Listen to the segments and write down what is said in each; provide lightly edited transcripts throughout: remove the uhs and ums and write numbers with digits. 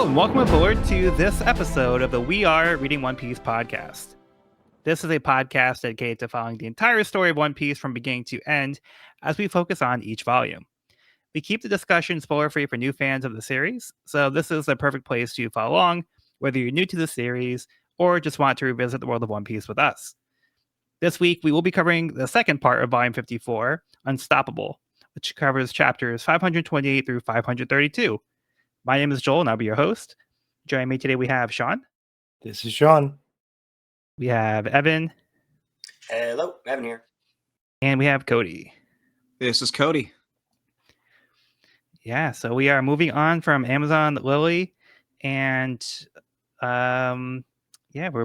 and welcome aboard to this episode of the We Are Reading One Piece podcast. This is a podcast dedicated to following the entire story of One Piece from beginning to end as we focus on each volume. We keep the discussion spoiler-free for new fans of the series, so this is the perfect place to follow along, whether you're new to the series or just want to revisit the world of One Piece with us. This week, we will be covering the second part of Volume 54, Unstoppable, which covers chapters 528 through 532. My name is Joel, and I'll be your host. Joining me today, we have Sean. This is Sean. We have Evan. Hello, Evan here. And we have Cody. This is Cody. Yeah, so we are moving on from Amazon Lily, and we're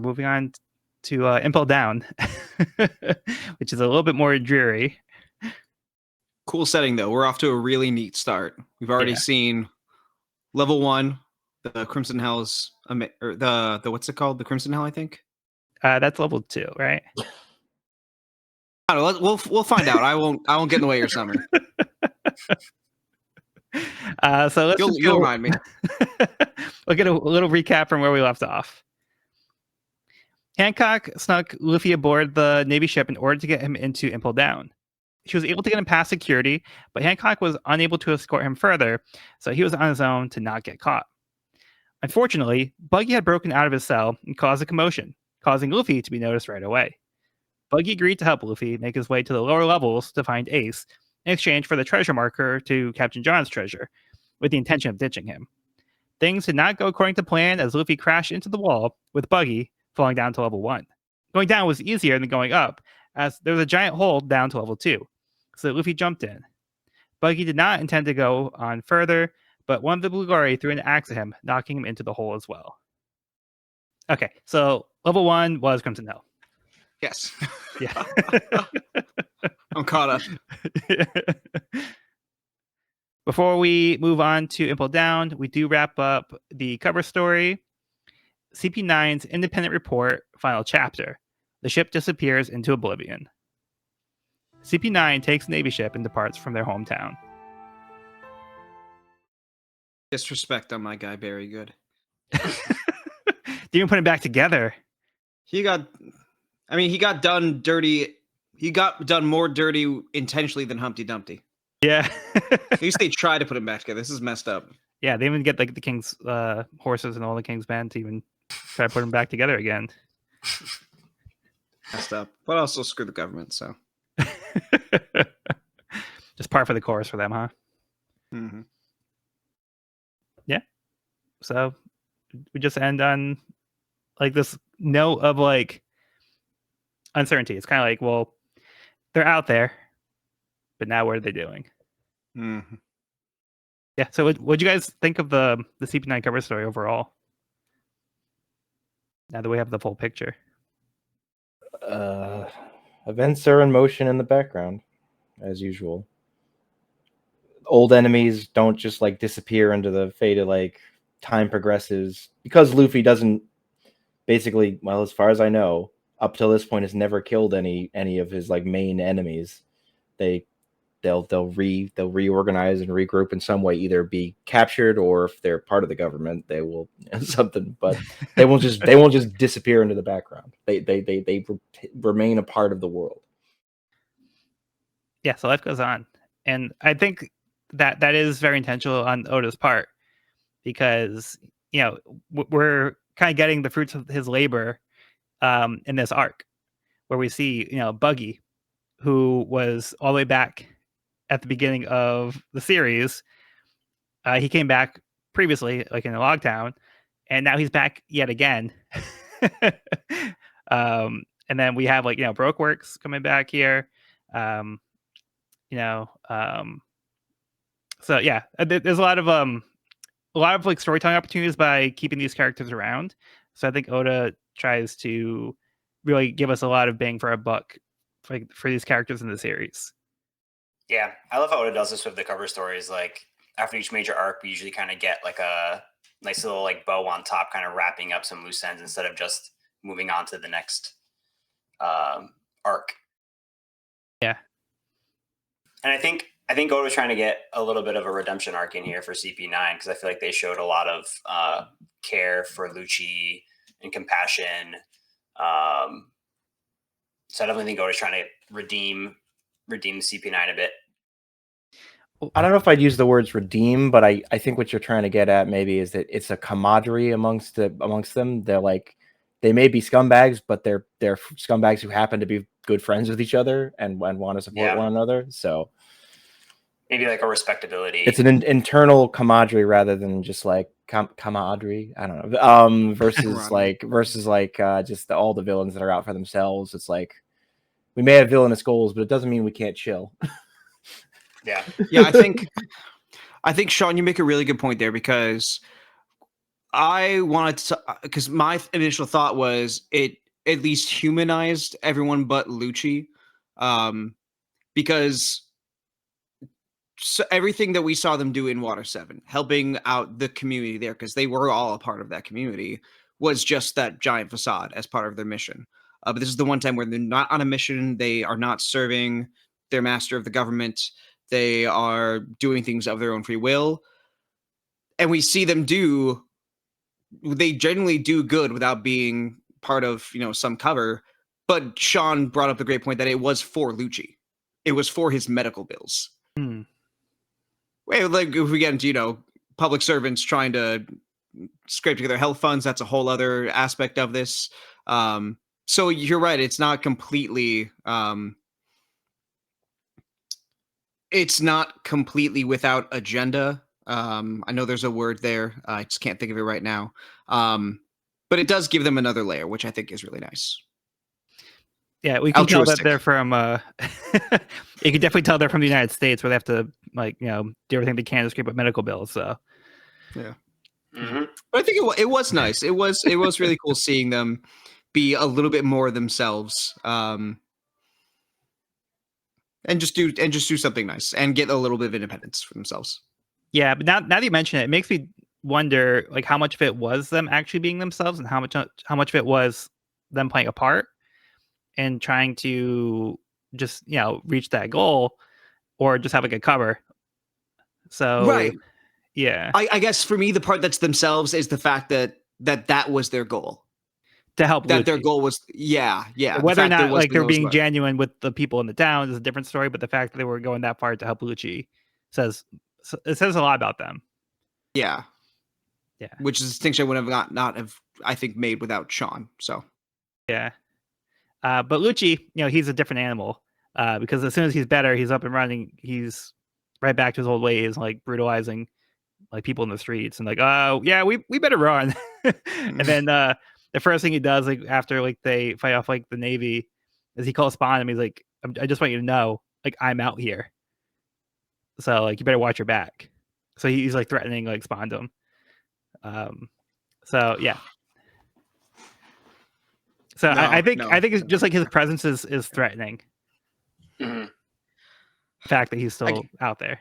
moving on to Impel Down, which is a little bit more dreary. Cool setting, though. We're off to a really neat start. We've already seen level 1, the Crimson Hell's, or the what's it called? The Crimson Hell, I think. That's level 2, right? I don't know. We'll find out. I won't get in the way of your summer. So let's you'll remind me. We'll get a little recap from where we left off. Hancock snuck Luffy aboard the Navy ship in order to get him into Impel Down. She was able to get him past security, but Hancock was unable to escort him further, so he was on his own to not get caught. Unfortunately, Buggy had broken out of his cell and caused a commotion, causing Luffy to be noticed right away. Buggy agreed to help Luffy make his way to the lower levels to find Ace in exchange for the treasure marker to Captain John's treasure, with the intention of ditching him. Things did not go according to plan as Luffy crashed into the wall, with Buggy falling down to level 1. Going down was easier than going up, as there was a giant hole down to level 2, so Luffy jumped in. Buggy did not intend to go on further, but one of the Blue Glory threw an axe at him, knocking him into the hole as well. Okay, so level 1 was Crimson Hell. Yes. Yeah. I'm caught up. Before we move on to Impel Down, we do wrap up the cover story. CP9's independent report, final chapter. The ship disappears into oblivion. CP9 takes the Navy ship and departs from their hometown. Disrespect on my guy, very good. Didn't even put him back together. He got done dirty. He got done more dirty intentionally than Humpty Dumpty. Yeah. At least they tried to put him back together. This is messed up. Yeah, they even get like the king's horses and all the king's men to even try to put him back together again. Messed up. But also screw the government, so. Just par for the course for them, huh? Mm-hmm. Yeah. So we just end on like this note of like uncertainty. It's kind of like, well, they're out there, but now what are they doing? Mm-hmm. Yeah. So what'd you guys think of the CP9 cover story overall? Now that we have the full picture. Events are in motion in the background, as usual. Old enemies don't just like disappear into the fate of like time progresses, because Luffy doesn't basically, well, as far as I know, up till this point has never killed any of his like main enemies. They'll reorganize and regroup in some way, either be captured or if they're part of the government, they will something, but they won't just disappear into the background. They remain a part of the world. Yeah, so life goes on. And I think that is very intentional on Oda's part, because, you know, we're kind of getting the fruits of his labor in this arc, where we see, you know, Buggy, who was all the way back at the beginning of the series. He came back previously, like in the log town, and now he's back yet again. And then we have like, you know, Brokeworks coming back here. So yeah, there's a lot of like storytelling opportunities by keeping these characters around. So I think Oda tries to really give us a lot of bang for our buck for these characters in the series. Yeah, I love how Oda does this with the cover stories. Like after each major arc, we usually kind of get like a nice little like bow on top, kind of wrapping up some loose ends instead of just moving on to the next arc. Yeah. And I think I think Oda's trying to get a little bit of a redemption arc in here for CP9 because I feel like they showed a lot of care for Lucci and compassion. So I definitely think Oda's trying to redeem CP9 a bit. I don't know if I'd use the words redeem, but I think what you're trying to get at maybe is that it's a camaraderie amongst them. They're like, they may be scumbags, but they're scumbags who happen to be good friends with each other and want to support one another. So maybe like a respectability. It's an internal camaraderie rather than just like camaraderie. I don't know. Versus just all the villains that are out for themselves. It's like we may have villainous goals, but it doesn't mean we can't chill. Yeah. I think Sean, you make a really good point there because I wanted to, because my initial thought was it at least humanized everyone but Lucci, because everything that we saw them do in Water 7, helping out the community there, because they were all a part of that community, was just that giant facade as part of their mission. But this is the one time where they're not on a mission. They are not serving their master of the government. They are doing things of their own free will. And we see them they generally do good without being part of, some cover. But Sean brought up the great point that it was for Lucci. It was for his medical bills. Wait, like if we get into, public servants trying to scrape together health funds, that's a whole other aspect of this. So you're right. It's not completely, without agenda. I know there's a word there. I just can't think of it right now. But it does give them another layer, which I think is really nice. Yeah, we can tell that they're from. You can definitely tell they're from the United States, where they have to do everything they can to scrape up medical bills. So, yeah. Mm-hmm. But I think it was nice. It was really cool seeing them be a little bit more themselves, and just do something nice and get a little bit of independence for themselves. Yeah, but now that you mention it, it makes me wonder like how much of it was them actually being themselves, and how much of it was them playing a part and trying to just reach that goal, or just have like a cover. So right, yeah. I guess for me, the part that's themselves is the fact that was their goal. To help that Lucci. Their goal was whether or not like they're being genuine with the people in the town is a different story, but the fact that they were going that far to help Lucci says a lot about them. Yeah which is a distinction I would have not have I think made without Sean. So yeah but Lucci, he's a different animal, because as soon as he's better, he's up and running, he's right back to his old ways, like brutalizing like people in the streets and like, oh yeah, we better run. And then the first thing he does, like after like they fight off like the Navy, is he calls Spawn him. He's like, I just want you to know, like, I'm out here, so like you better watch your back. So he's like threatening like Spawn to him. So yeah. So I think it's just like his presence is threatening. Mm-hmm. The fact that he's still out there.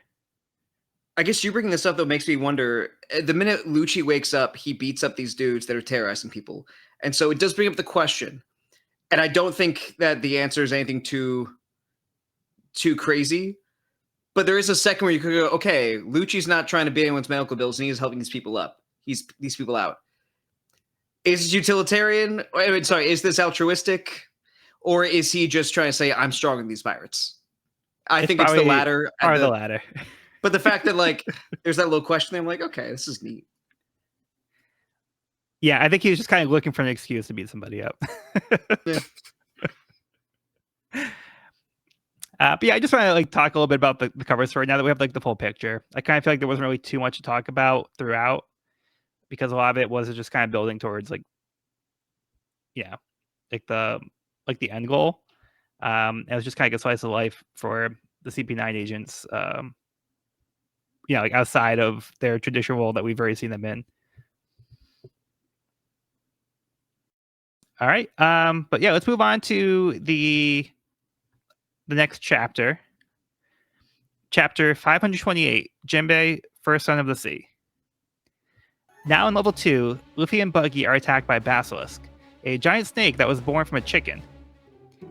I guess you bringing this up though makes me wonder. The minute Lucci wakes up, he beats up these dudes that are terrorizing people, and so it does bring up the question. And I don't think that the answer is anything too crazy, but there is a second where you could go, okay, Lucci's not trying to beat anyone's medical bills, and he's helping these people up. He's these people out. Is it utilitarian? Is this altruistic? Or is he just trying to say, I'm stronger than these pirates? I think it's the latter. Or the latter. But the fact that, like, there's that little question there, I'm like, okay, this is neat. Yeah, I think he was just kind of looking for an excuse to beat somebody up. Yeah. But yeah, I just want to like talk a little bit about the cover story now that we have like the full picture. I kind of feel like there wasn't really too much to talk about throughout, because a lot of it was just kind of building towards like the end goal. It was just kind of a slice of life for the CP9 agents, like outside of their traditional role that we've already seen them in. All right. But yeah, let's move on to the next chapter. Chapter 528, Jimbei, First Son of the Sea. Now in level 2, Luffy and Buggy are attacked by Basilisk, a giant snake that was born from a chicken.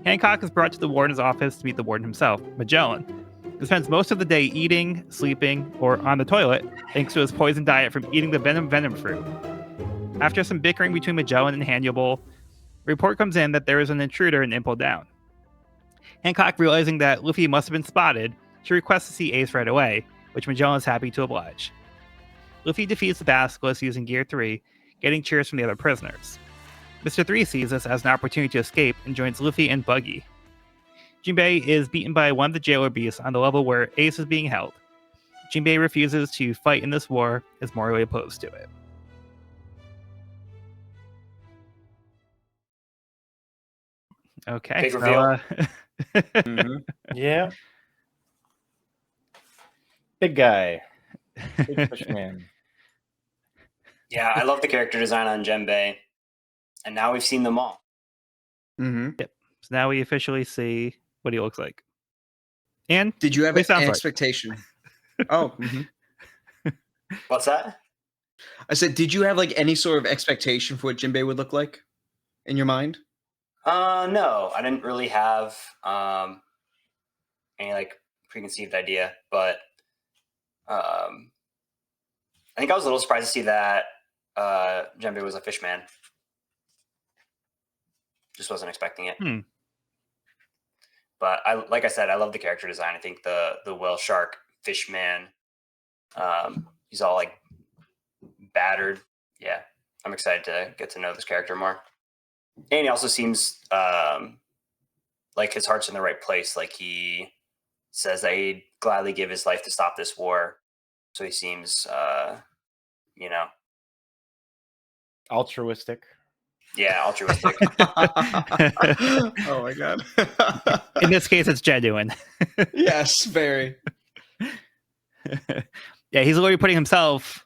Hancock is brought to the warden's office to meet the warden himself, Magellan, spends most of the day eating, sleeping, or on the toilet thanks to his poison diet from eating the venom fruit. After some bickering between Magellan and Hannibal, a report comes in that there is an intruder in Impel Down. Hancock, realizing that Luffy must have been spotted, she requests to see Ace right away, which Magellan is happy to oblige. Luffy defeats the Basilisk using Gear 3, getting cheers from the other prisoners. Mr. 3 sees this as an opportunity to escape and joins Luffy and Buggy. Jimbei is beaten by one of the jailer beasts on the level where Ace is being held. Jimbei refuses to fight in this war, is morally opposed to it. Okay. Big reveal. Yeah. Big guy. Big fish man. Yeah, I love the character design on Jimbei, and now we've seen them all. Yep. So now we officially see what he looks like. And Did you have what he an sounds like. expectation? Oh, What's that? I said, did you have like any sort of expectation for what Jimbei would look like in your mind? No, I didn't really have any like preconceived idea, but I think I was a little surprised to see that Jimbei was a fishman. Just wasn't expecting it. But like I said, I love the character design. I think the whale shark fishman, he's all like battered. Yeah, I'm excited to get to know this character more. And he also seems like his heart's in the right place. Like he says that he'd gladly give his life to stop this war. So he seems, Altruistic. Yeah, altruistic. Oh my god. In this case, it's genuine. Yes, very. Yeah, he's literally putting himself,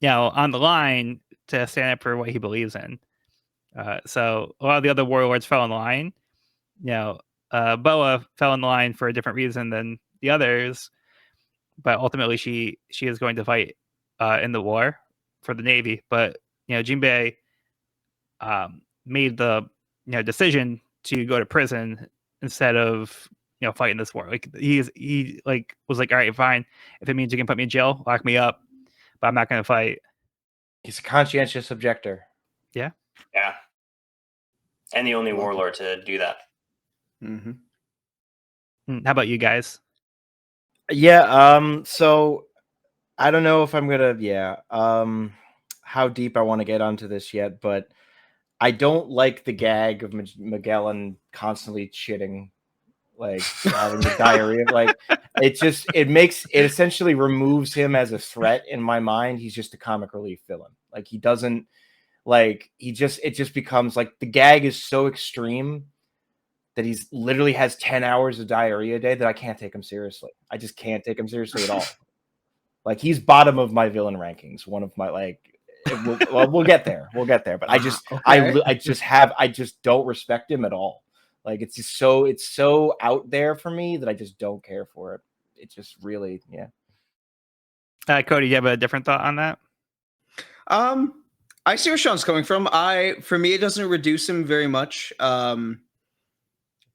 on the line to stand up for what he believes in. So a lot of the other warlords fell in line. Boa fell in line for a different reason than the others, but ultimately she is going to fight in the war for the Navy. But Jimbei made the decision to go to prison instead of fighting this war. Like he was like, all right, fine, if it means you can put me in jail, lock me up, but I'm not going to fight. He's a conscientious objector. Yeah, and the only warlord to do that. How about you guys? Yeah. So I don't know if I'm gonna. How deep I want to get onto this yet, but I don't like the gag of Magellan constantly shitting, like having the diarrhea. Like it essentially removes him as a threat in my mind. He's just a comic relief villain. Like he doesn't like it just becomes like the gag is so extreme that he's literally has 10 hours of diarrhea a day that I can't take him seriously. I just can't take him seriously at all. Like he's bottom of my villain rankings. One of my we'll get there. We'll get there. But I just don't respect him at all. Like it's so out there for me that I just don't care for it. It just really, yeah. Cody, do you have a different thought on that? I see where Sean's coming from. For me, it doesn't reduce him very much. But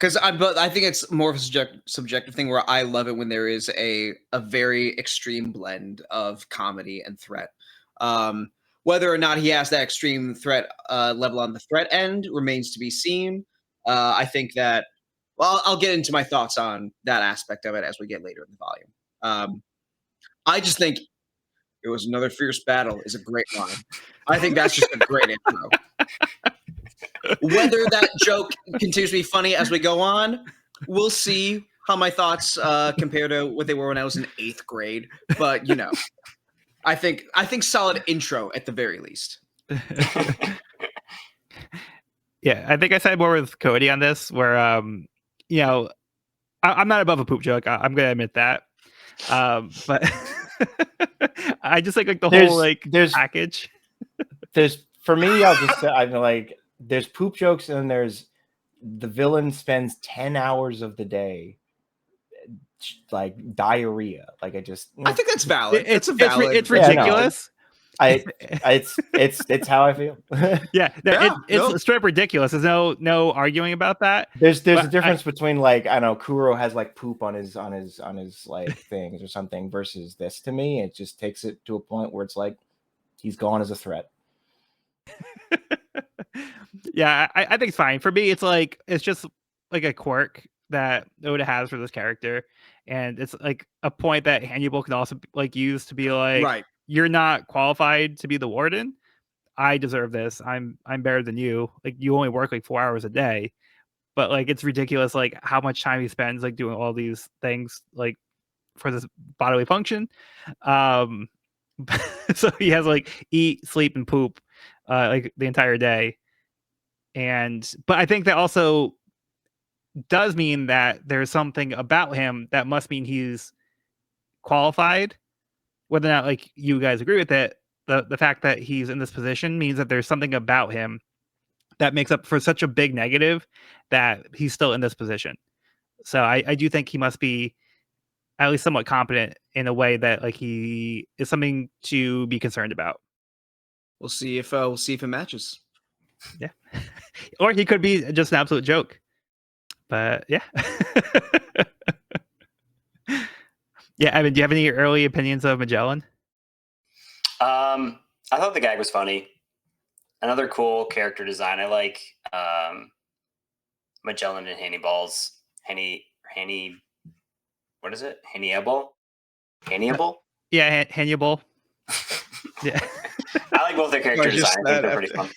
I think it's more of a subjective thing where I love it when there is a very extreme blend of comedy and threat. Whether or not he has that extreme threat level on the threat end remains to be seen. I think that, I'll get into my thoughts on that aspect of it as we get later in the volume. I just think it was another fierce battle is a great line. I think that's just a great intro. Whether that joke continues to be funny as we go on, we'll see how my thoughts compare to what they were when I was in 8th grade. But I think solid intro at the very least. Yeah, I think I said more with Cody on this, where I'm not above a poop joke. I'm gonna admit that, but I just like the whole package. There's for me, I'll just say I'm like. There's poop jokes, and then there's the villain spends 10 hours of the day like diarrhea. Like I think that's valid. It's valid. It's ridiculous. It's how I feel. Yeah, Yeah, it's no. straight up ridiculous. There's no arguing about that. There's But a difference between like I don't know, Kuro has like poop on his like things or something versus this. To me, it just takes it to a point where it's like he's gone as a threat. Yeah, I think it's fine. For me, it's just like a quirk that Oda has for this character, and it's like a point that Hannibal can also like use to be like, Right. you're not qualified to be the warden. I deserve this. I'm better than you. Like you only work like 4 hours a day, but like it's ridiculous like how much time he spends like doing all these things like for this bodily function. Um, so he has like eat, sleep, and poop like the entire day. And but I think that also does mean that there's something about him that must mean he's qualified. Whether or not like you guys agree with it, the fact that he's in this position means that there's something about him that makes up for such a big negative that he's still in this position. So I do think he must be at least somewhat competent in a way that like he is something to be concerned about. We'll see if it matches. Yeah. Or he could be just an absolute joke. But yeah. Yeah, Evan, do you have any early opinions of Magellan? I thought the gag was funny. Another cool character design. I like Magellan and Hannibal's what is it? Hannibal? Yeah, Hannibal. Yeah. I like both their character just design. I think they're pretty fun.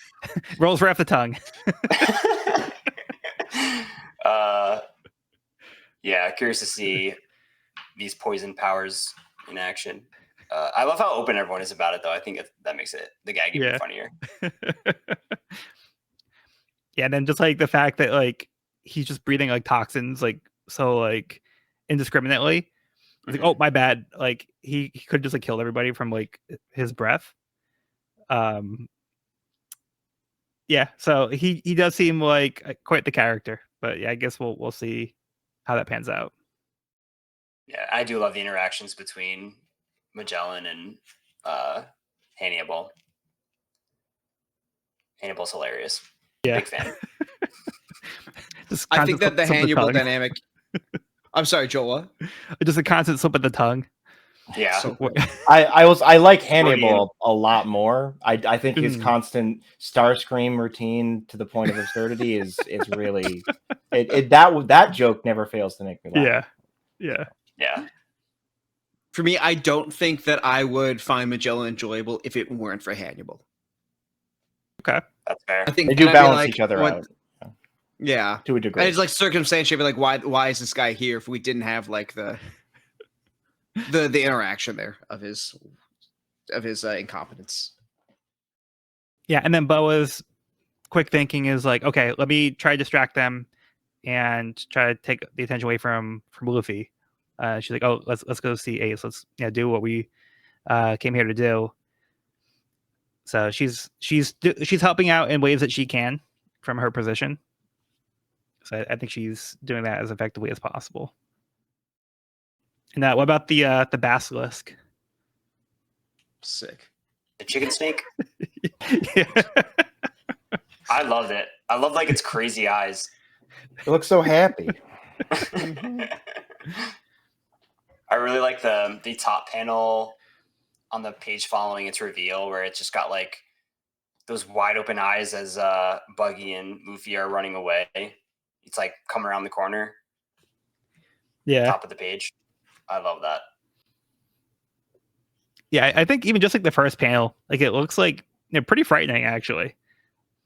Rolls right off the tongue. Yeah, curious to see these poison powers in action. I love how open everyone is about it, though. I think that makes the gag even funnier. Yeah, and then just like the fact that like he's just breathing like toxins like so like indiscriminately. Like, oh my bad. Like he could just like killed everybody from like his breath. Yeah, so he does seem like quite the character, but yeah, I guess we'll see how that pans out. Yeah, I do love the interactions between Magellan and Hannibal. Hannibal's hilarious. Yeah, Big fan. I think that the Hannibal dynamic. I'm sorry, Joel. What? Just a constant slip of the tongue. Yeah. So I like Hannibal a lot more. I think his Mm. constant Starscream routine to the point of absurdity is really that joke never fails to make me laugh. Yeah. For me, I don't think that I would find Magellan enjoyable if it weren't for Hannibal. Okay. That's fair. I think They do then I'd be balance like, each other what- out Yeah, to a degree. and it's like circumstantial. Be like, why is this guy here if we didn't have like the interaction there of his incompetence? Yeah, and then Boa's quick thinking is like, okay, let me try to distract them and try to take the attention away from Luffy. She's like, oh, let's go see Ace. Let's do what we came here to do. So she's helping out in ways that she can from her position. So I think she's doing that as effectively as possible. And what about the basilisk? Sick. The chicken snake. Yeah. I loved it. I love like its crazy eyes. It looks so happy. I really like the top panel on the page following its reveal, where it's just got like those wide open eyes as Buggy and Luffy are running away. It's like coming around the corner. Yeah. Top of the page. I love that. Yeah, I think even just like the first panel, like it looks like pretty frightening actually.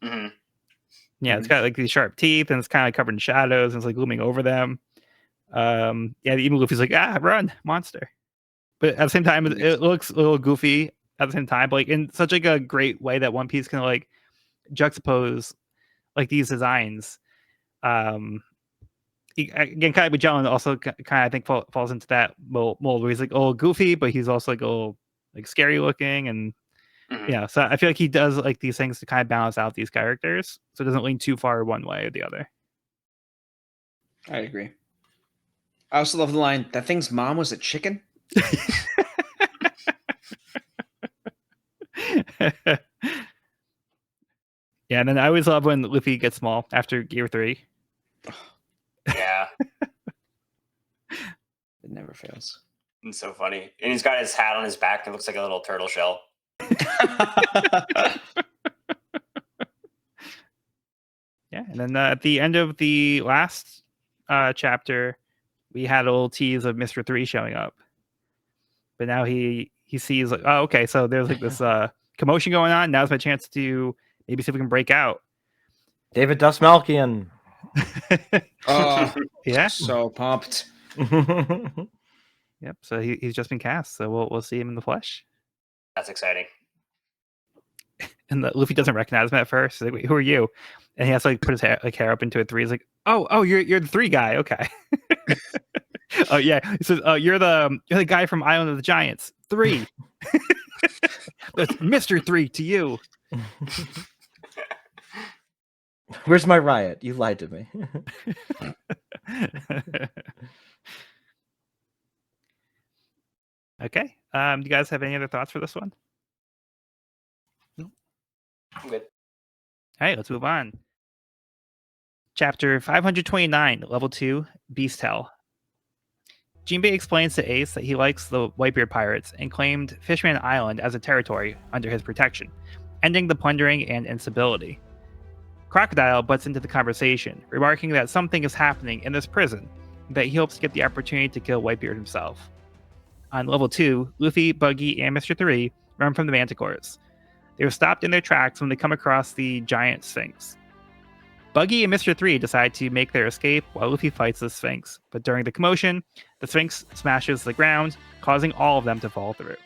Mm-hmm. Yeah, it's got like these sharp teeth and it's kind of covered in shadows and it's like looming over them. Yeah, even Luffy's like, run, monster. But at the same time, it looks a little goofy at the same time, but like in such like a great way that One Piece can like juxtapose like these designs. Again, Kai Magellan also kind of I think falls into that mold where he's like a little goofy, but he's also like a little like scary looking, and so I feel like he does like these things to kind of balance out these characters, so it doesn't lean too far one way or the other. I agree. I also love the line, "That thing's mom was a chicken." Yeah, and then I always love when Luffy gets small after Gear 3. Yeah, It never fails. it's so funny. And he's got his hat on his back. It looks like a little turtle shell. Yeah, and then at the end of the last chapter, we had a little tease of Mr. 3 showing up. But now he sees like, oh, okay, so there's like this commotion going on. Now's my chance to maybe see if we can break out. David Dustmalkian. Oh, Yeah. so pumped. Yep. So he's just been cast. So we'll see him in the flesh. That's exciting. And Luffy doesn't recognize him at first. He's like, wait, who are you? And he has to like put his hair up into a 3. He's like, oh, you're the 3 guy. Okay. Oh yeah. He says, you're the guy from Island of the Giants. 3. That's Mr. 3 to you. Where's my riot? You lied to me. Okay. Do you guys have any other thoughts for this one? I'm good. All right, let's move on. Chapter 529, Level 2, Beast Hell. Jimbei explains to Ace that he likes the Whitebeard pirates and claimed Fishman Island as a territory under his protection, ending the plundering and instability. Crocodile butts into the conversation, remarking that something is happening in this prison, and that he hopes to get the opportunity to kill Whitebeard himself. On Level 2, Luffy, Buggy, and Mr. 3 run from the Manticores. They are stopped in their tracks when they come across the giant Sphinx. Buggy and Mr. 3 decide to make their escape while Luffy fights the Sphinx, but during the commotion, the Sphinx smashes the ground, causing all of them to fall through.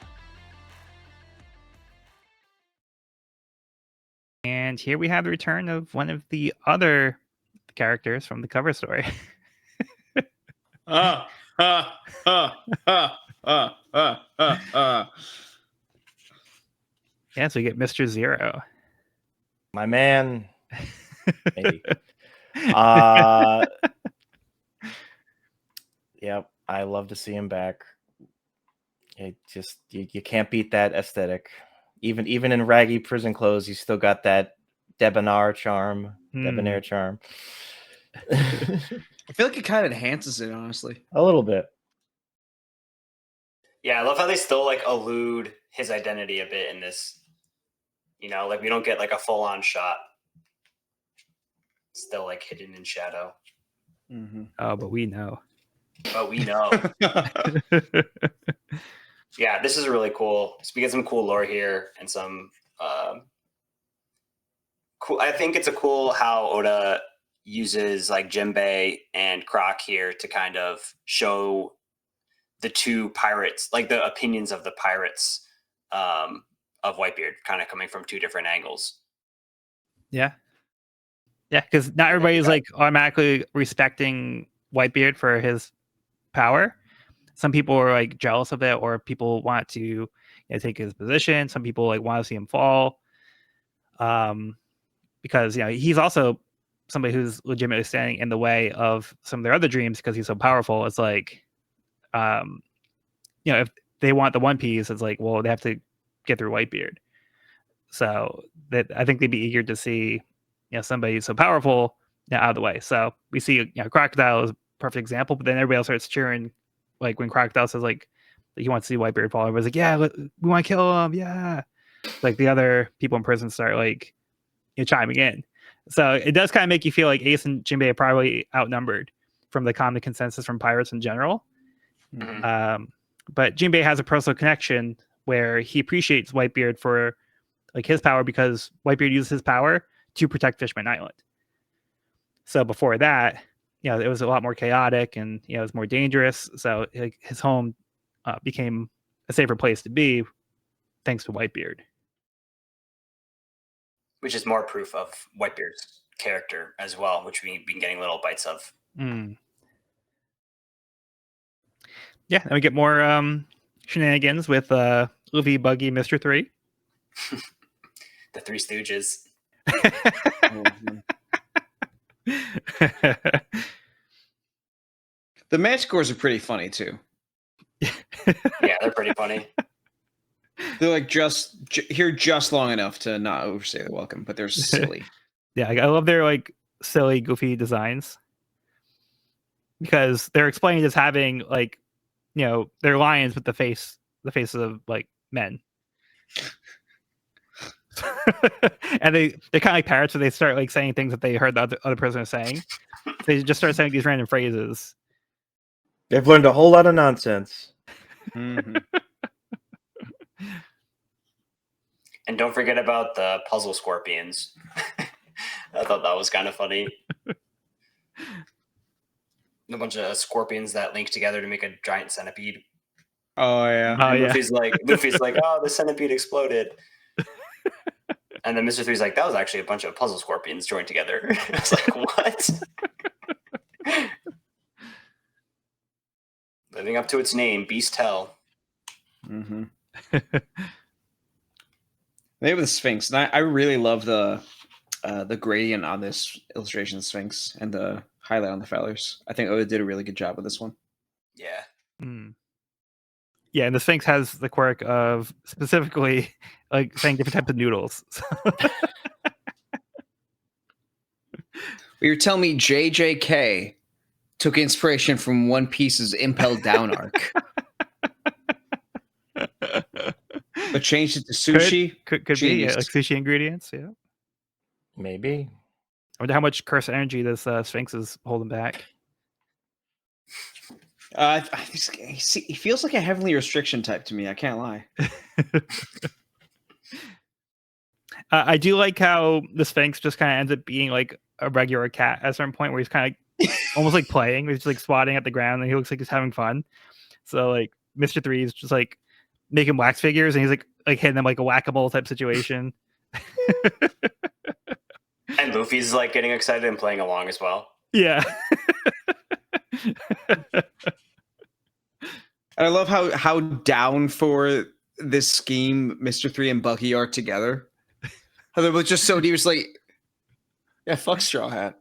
And here we have the return of one of the other characters from the cover story. Yeah, so we get Mr. Zero. My man. Maybe. Yep, I love to see him back. It just you can't beat that aesthetic. Even in raggy prison clothes, you still got that debonair charm. Debonair charm. I feel like it kind of enhances it, honestly. A little bit. Yeah, I love how they still like elude his identity a bit in this. You know, like we don't get like a full-on shot. Still like hidden in shadow. Mm-hmm. Oh, but we know. But we know. Yeah, this is really cool. So we get some cool lore here and some cool. I think it's a cool how Oda uses like Jimbei and Croc here to kind of show the two pirates, like the opinions of the pirates of Whitebeard, kind of coming from two different angles. Yeah. Yeah, because not everybody's like automatically respecting Whitebeard for his power. Some people are like jealous of it, or people want to take his position. Some people like want to see him fall. Because he's also somebody who's legitimately standing in the way of some of their other dreams because he's so powerful. It's like, if they want the One Piece, it's like, well, they have to get through Whitebeard. So that I think they'd be eager to see, somebody so powerful out of the way. So we see, Crocodile is a perfect example, but then everybody else starts cheering, like when Crocodile says like he wants to see Whitebeard fall. Everybody's like, yeah, we want to kill him, yeah. Like the other people in prison start like chiming in. So it does kind of make you feel like Ace and Jimbei are probably outnumbered from the common consensus from pirates in general. Mm-hmm. But Jimbei has a personal connection where he appreciates Whitebeard for like his power because Whitebeard uses his power to protect Fishman Island. So before that, it was a lot more chaotic and it was more dangerous. So like his home became a safer place to be thanks to Whitebeard. Which is more proof of Whitebeard's character as well, which we've been getting little bites of. Mm. Yeah, and we get more shenanigans with Luffy, Buggy, Mr. 3. The Three Stooges. The Manticores are pretty funny too. Yeah, they're pretty funny. They're like here just long enough to not overstay their welcome, but they're silly. Yeah, I love their like silly, goofy designs because they're explained as having like, they're lions with the faces of like men. And they're kind of like parrots, so they start like saying things that they heard the other person saying. So they just start saying these random phrases. They've learned a whole lot of nonsense. Mm-hmm. And don't forget about the puzzle scorpions. I thought that was kind of funny. A bunch of scorpions that link together to make a giant centipede. Oh yeah. Oh, And yeah. Luffy's like, oh, the centipede exploded. And then Mr. Three's like, that was actually a bunch of puzzle scorpions joined together. I was like, what? Living up to its name, Beast Hell. Mm-hmm. Maybe the Sphinx. And I really love the gradient on this illustration of the Sphinx and the highlight on the feathers. I think Oda did a really good job with this one. Yeah. Mm. Yeah, and the Sphinx has the quirk of specifically like saying different types of noodles. You're telling me JJK took inspiration from One Piece's Impel Down arc, but changed it to sushi. Could be Genius. like sushi ingredients. Yeah, Maybe. I wonder how much curse energy this Sphinx is holding back. He feels like a heavenly restriction type to me. I can't lie. I do like how the Sphinx just kind of ends up being like a regular cat at a certain point where he's kind of almost like playing. He's just like swatting at the ground and he looks like he's having fun. So like Mr. Three is just like making wax figures and he's like hitting them like a whack-a-mole type situation. And Luffy's like getting excited and playing along as well. Yeah. And I love how down for this scheme Mr. Three and Bucky are together. How they're both just so deep. It's like, yeah, fuck Straw Hat.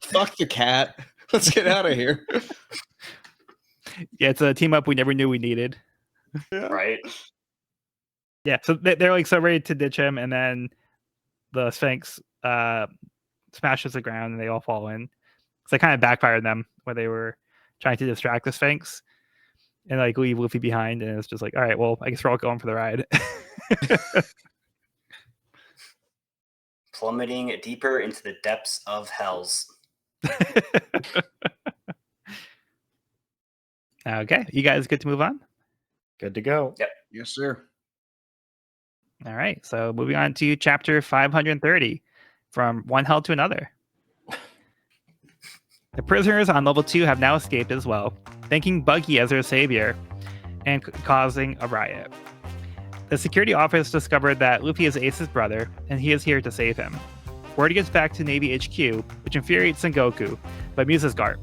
Fuck the cat. Let's get out of here. Yeah, it's a team up we never knew we needed. Yeah. Right? Yeah, so they're like so ready to ditch him, and then the Sphinx smashes the ground, and they all fall in. So they kind of backfired them where they were trying to distract the Sphinx and like leave Luffy behind, and it's just like, all right, well, I guess we're all going for the ride. Plummeting deeper into the depths of hells. Okay, you guys good to move on? Good to go. Yep. Yes, sir. All right, so moving on to chapter 530, From One Hell to Another. The prisoners on level 2 have now escaped as well, thanking Buggy as their savior and causing a riot. The security office discovered that Luffy is Ace's brother, and he is here to save him. Word gets back to Navy HQ, which infuriates Sengoku, but amuses Garp.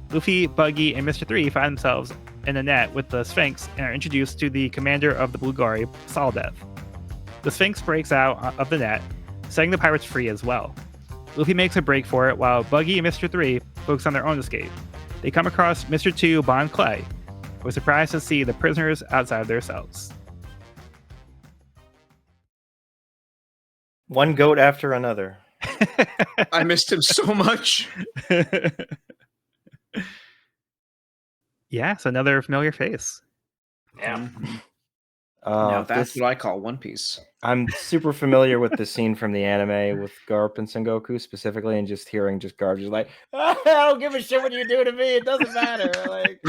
Luffy, Buggy, and Mr. 3 find themselves in a net with the Sphinx and are introduced to the commander of the Blue Gory, Soldeath. The Sphinx breaks out of the net, setting the pirates free as well. Luffy makes a break for it while Buggy and Mr. 3 focus on their own escape. They come across Mr. 2, Bon Clay, who are surprised to see the prisoners outside of their cells. One goat after another. I missed him so much. Yeah, so another familiar face. Yeah. Now that's This- what I call One Piece. I'm super familiar with the scene from the anime with Garp and Sengoku specifically, and just hearing just Garp just like, I don't give a shit what you do to me. It doesn't matter. Like,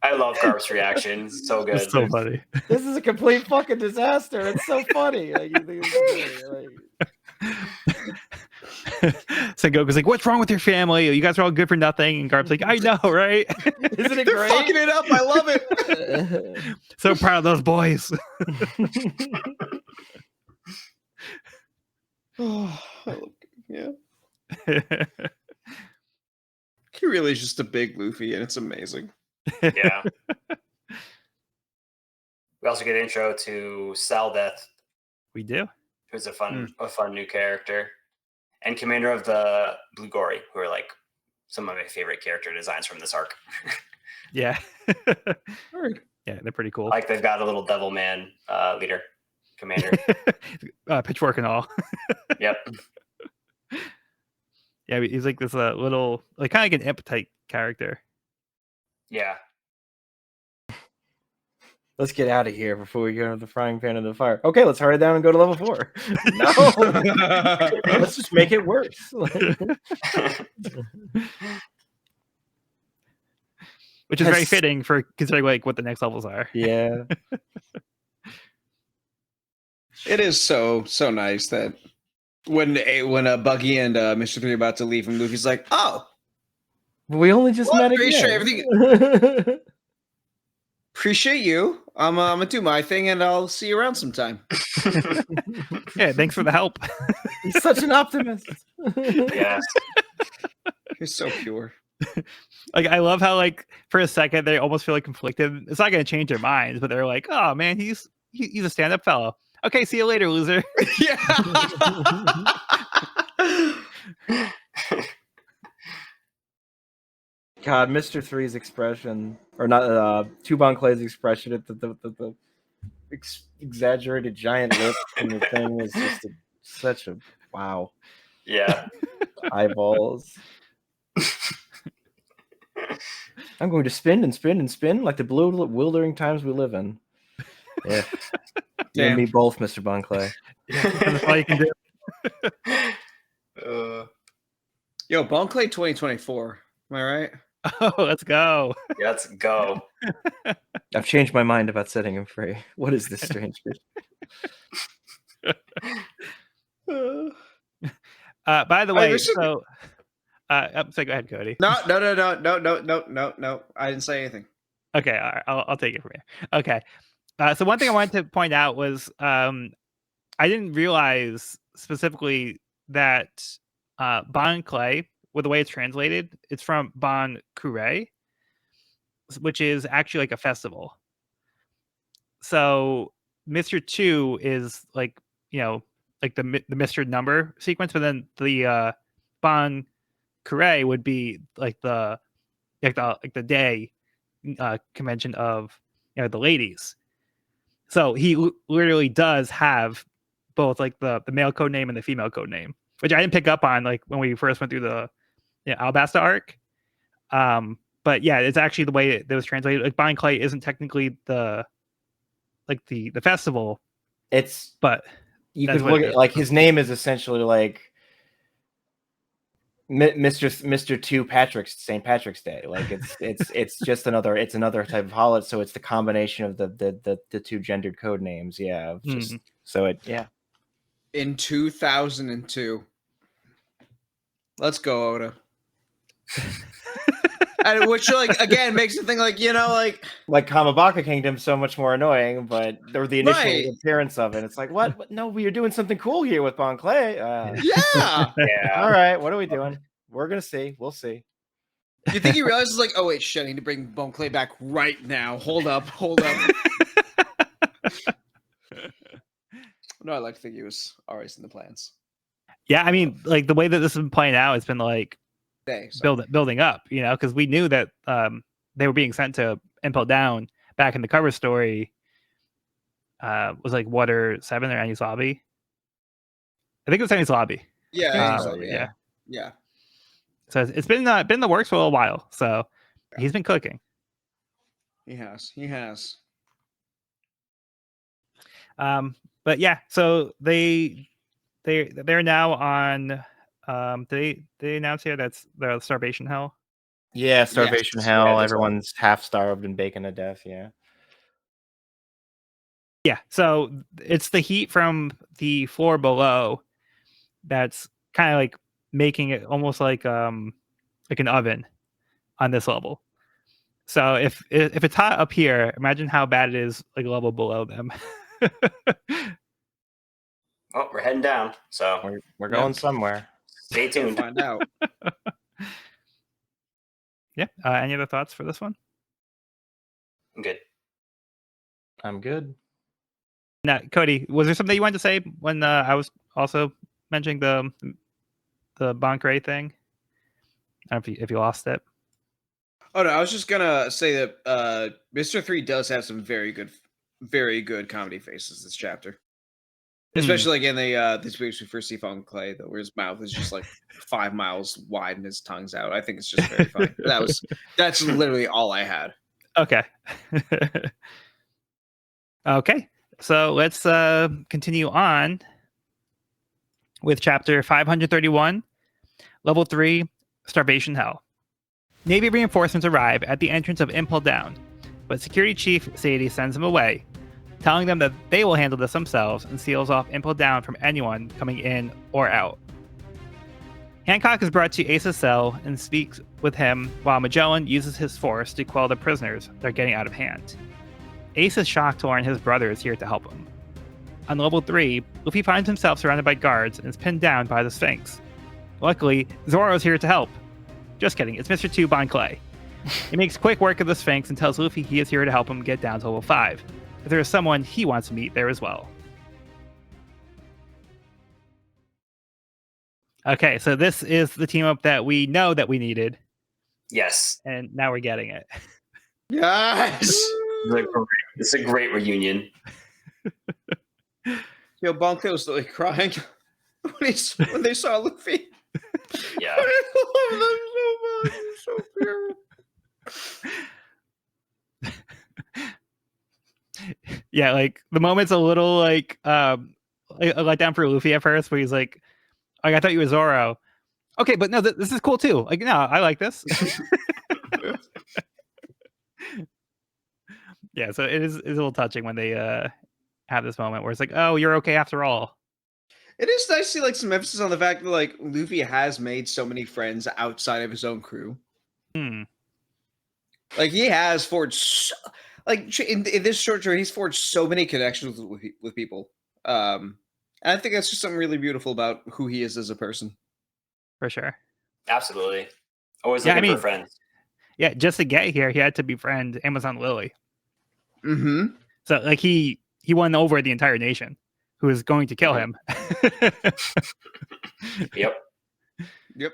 I love Garp's reaction. It's so good. It's so funny. this is a complete fucking disaster. It's so funny. Like, you think it's funny, like, Sengoku's like, what's wrong with your family? You guys are all good for nothing. And Garp's like, I know, right? isn't it They're great? fucking it up. I love it. So proud of those boys. Oh, yeah. He really is just a big Luffy, and it's amazing. Yeah. We also get intro to Soldeath, We do. who's a fun new character, and commander of the Blue Gory, who are like some of my favorite character designs from this arc. Yeah. Word. Yeah, they're pretty cool. Like they've got a little devil man leader, commander. Pitchfork and all. Yep. Yeah, he's like this little, like kind of like an imp type character. Yeah. Let's get out of here before we go to the frying pan of the fire. Okay, let's hurry down and go to level 4. No, let's just make it worse. Which is very Yes. fitting for considering like what the next levels are. Yeah. It is so nice that when Buggy and Mr. 3 are about to leave, and Luffy's like, "Oh, We only just well, met pretty sure again. appreciate you. I'm gonna do my thing, and I'll see you around sometime." Yeah, thanks for the help. He's such an optimist. Yes. He's so pure. Like I love how like for a second they almost feel like conflicted. It's not going to change their minds, but they're like, "Oh man, he's a stand-up fellow. Okay, see you later, loser." Yeah. God, Mr. Three's expression, or not, Tuban Clay's expression at the exaggerated giant lip and the thing was just such a wow. Yeah. Eyeballs. I'm going to spin and spin and spin like the bewildering times we live in. Yeah. You and me both, Mr. Bonclay. That's all you can do. Yo, Bonclay 2024. Am I right? Oh, let's go. Yeah, let's go. I've changed my mind about setting him free. What is this strange? By the way, should- so go ahead, Cody. No. I didn't say anything. Okay, all right, I'll take it from here. Okay, so one thing I wanted to point out was I didn't realize specifically that Bon Clay, with the way it's translated, it's from Bon Kure, which is actually like a festival. So Mr. 2 is like, like the Mr. number sequence, but then the Bon Kure would be like the day convention of the ladies. So he literally does have both like the male code name and the female code name, which I didn't pick up on like when we first went through the Alabasta arc. But yeah, it's actually the way that was translated. Like Bon Clay isn't technically the festival. But you could look at like his name is essentially like Mr. 2 St. Patrick's Day. Like it's just another type of holiday. So it's the combination of the two gendered code names. Yeah. Just so it In 2002. Let's go, Oda. And which like again makes the thing like like Kamabaka Kingdom so much more annoying, but or the initial appearance of it, it's like what? No, we are doing something cool here with Bon Clay. Yeah. All right, what are we doing? We're gonna see. We'll see. You think he realizes like, oh wait, shit, I need to bring Bon Clay back right now. Hold up. No, I like to think he was always in the plans. Yeah, I mean, like the way that this has been playing out, it's been like building up, because we knew that they were being sent to Impel Down back in the cover story. Was like Water 7 or Enies Lobby. I think it was Enies Lobby. Yeah. So it's been in the works for a little while. So he's been cooking. He has. But yeah, so they're now on. They announced here that's the Starvation Hell. Yeah, Starvation Hell. Yeah, everyone's half starved and baking to death. Yeah. Yeah, so it's the heat from the floor below that's kind of like making it almost like an oven on this level. So if it's hot up here, imagine how bad it is like a level below them. Oh, we're heading down. So we're going somewhere. Stay tuned. Find out. Yeah. Any other thoughts for this one? I'm good. I'm good. Now, Cody, was there something you wanted to say when I was also mentioning the Bon Clay thing? I don't know if you lost it. Oh no, I was just gonna say that Mr. 3 does have some very good comedy faces this chapter. Especially like in the speech we first see Falcon Clay, though, where his mouth is just like 5 miles wide and his tongue's out. I think it's just very funny. That's literally all I had. Okay. Okay. So let's continue on with chapter 531, level 3, Starvation Hell. Navy reinforcements arrive at the entrance of Impel Down, but Security Chief Sadie sends them away, telling them that they will handle this themselves and seals off Impel Down from anyone coming in or out. Hancock is brought to Ace's cell and speaks with him while Magellan uses his force to quell the prisoners that are getting out of hand. Ace is shocked to learn his brother is here to help him. On level 3, Luffy finds himself surrounded by guards and is pinned down by the Sphinx. Luckily, Zoro is here to help. Just kidding, it's Mr. 2 Bon Clay. He makes quick work of the Sphinx and tells Luffy he is here to help him get down to level 5. If there is someone he wants to meet there as well. Okay, so this is the team up that we know that we needed, Yes. and now we're getting it. Yes. It's a great reunion. Yo, Bonko was like crying when they saw Luffy. Yeah. I love them so much. It's so pure. Yeah, like the moment's a little like a letdown for Luffy at first, where he's like, I thought you were Zoro. Okay, but no, this is cool too. Like, no, I like this. Yeah, so it's a little touching when they have this moment where it's like, oh, you're okay after all. It is nice to see like some emphasis on the fact that like Luffy has made so many friends outside of his own crew. Like he has forged, like in this short story, he's forged so many connections with people. And I think that's just something really beautiful about who he is as a person. For sure. Absolutely. Always Yeah, looking for friends. Yeah, just to get here, he had to befriend Amazon Lily. Mm-hmm. So like he won over the entire nation who was going to kill him. Yep. Yep.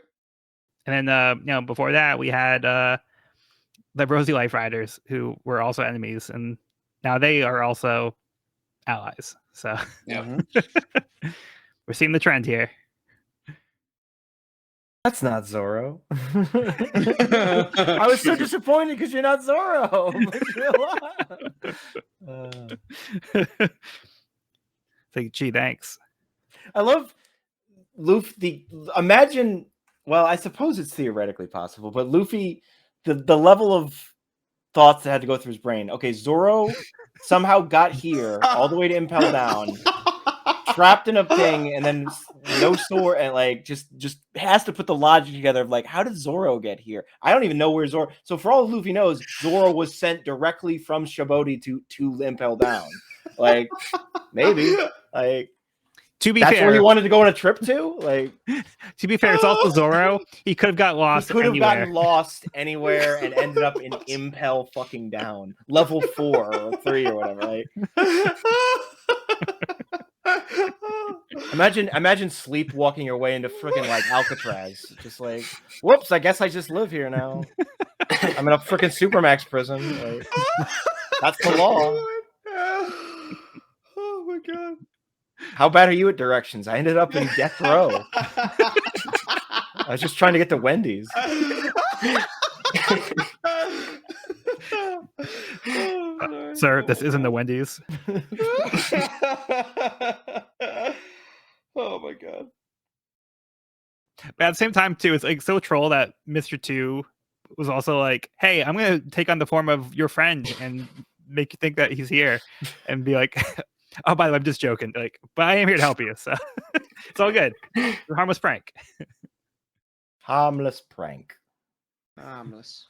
And then before that we had the Rosy Life Riders, who were also enemies, and now they are also allies. So Yep. we're seeing the trend here. That's not Zoro. I was so disappointed because you're not Zoro. Like, gee, thanks. I love Luffy. Imagine, well, I suppose it's theoretically possible, but Luffy, the level of thoughts that had to go through his brain. Okay, Zoro somehow got here all the way to Impel Down, trapped in a thing, and then no sword, and like just has to put the logic together of like, how did Zoro get here? I don't even know where Zoro. So for all Luffy knows, Zoro was sent directly from Shaboti to Impel Down. Like maybe like. To be That's fair, where he wanted to go on a trip to. Like, to be fair, it's also Zoro. He could have got lost. He could have anywhere. gotten lost anywhere and ended up in Impel fucking Down, level 4 or 3 or whatever. Like, imagine sleepwalking your way into freaking like Alcatraz. Just like, whoops! I guess I just live here now. I'm in a freaking Supermax prison. Like, that's the law. Oh my god. How bad are you at directions? I ended up in death row. I was just trying to get to Wendy's. Sir, this isn't the Wendy's. Oh my god. But at the same time, too, it's like so troll that Mr. 2 was also like, hey, I'm going to take on the form of your friend and make you think that he's here and be like, oh, by the way, I'm just joking. Like, but I am here to help you. So it's all good. It's a harmless prank. Harmless prank. Harmless.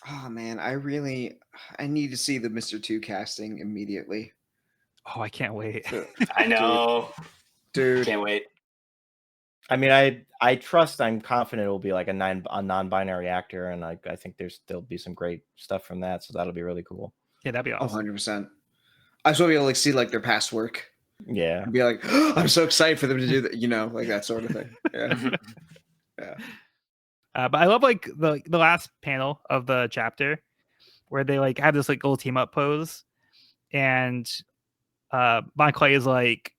Oh man, I need to see the Mr. 2 casting immediately. Oh, I can't wait. I know. Dude. Can't wait. I mean, I trust, I'm confident it will be like a non-binary actor, and I think there'll be some great stuff from that, so that'll be really cool. Yeah, that'd be awesome. 100%. I just want to be able to like see like their past work. Yeah. And be like, oh, I'm so excited for them to do that, like that sort of thing. Yeah. Yeah. But I love like the last panel of the chapter where they like have this like little team up pose, and Bon Clay is like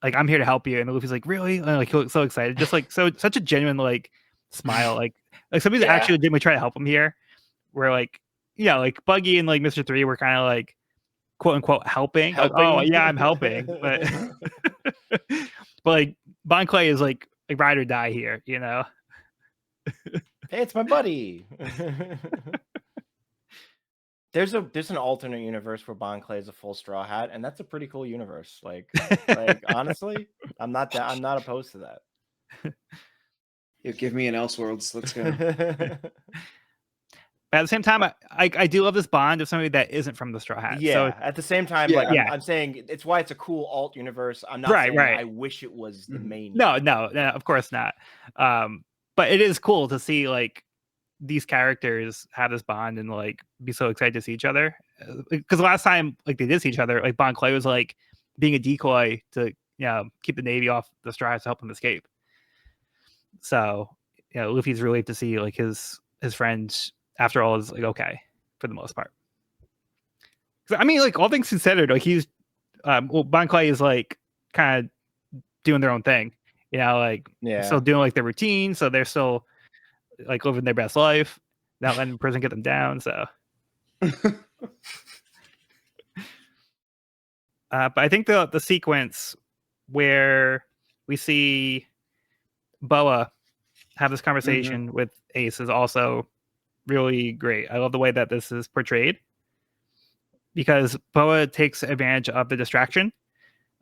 I'm here to help you, and Luffy's like really, and, like he looks so excited, just like so such a genuine like smile, like somebody's Yeah. actually legitimately trying to help him here. Where like like Buggy and like Mr. 3 were kind of like quote unquote helping. Like, oh yeah, I'm helping, but but like Bon Clay is like ride or die here, you know. Hey, it's my buddy. There's an alternate universe where Bon Clay is a full straw hat, and that's a pretty cool universe. Like honestly, I'm not opposed to that. You give me an Elseworlds. Let's go. But at the same time, I do love this bond of somebody that isn't from the Straw Hat. Yeah. So At the same time, Yeah. like Yeah. I'm saying, it's why it's a cool alt universe. I'm not Right, saying right. I wish it was the main. no, of course not. But it is cool to see like these characters have this bond and like be so excited to see each other. Because last time like they did see each other, like Bon Clay was like being a decoy to keep the Navy off the Straw Hats to help him escape. So Luffy's relieved to see like his friend after all is like okay for the most part. I mean, like all things considered, like he's Bon Clay is like kind of doing their own thing, like still doing like their routine, so they're still like living their best life, not letting prison get them down. So, but I think the sequence where we see Boa have this conversation with Ace is also really great. I love the way that this is portrayed because Boa takes advantage of the distraction.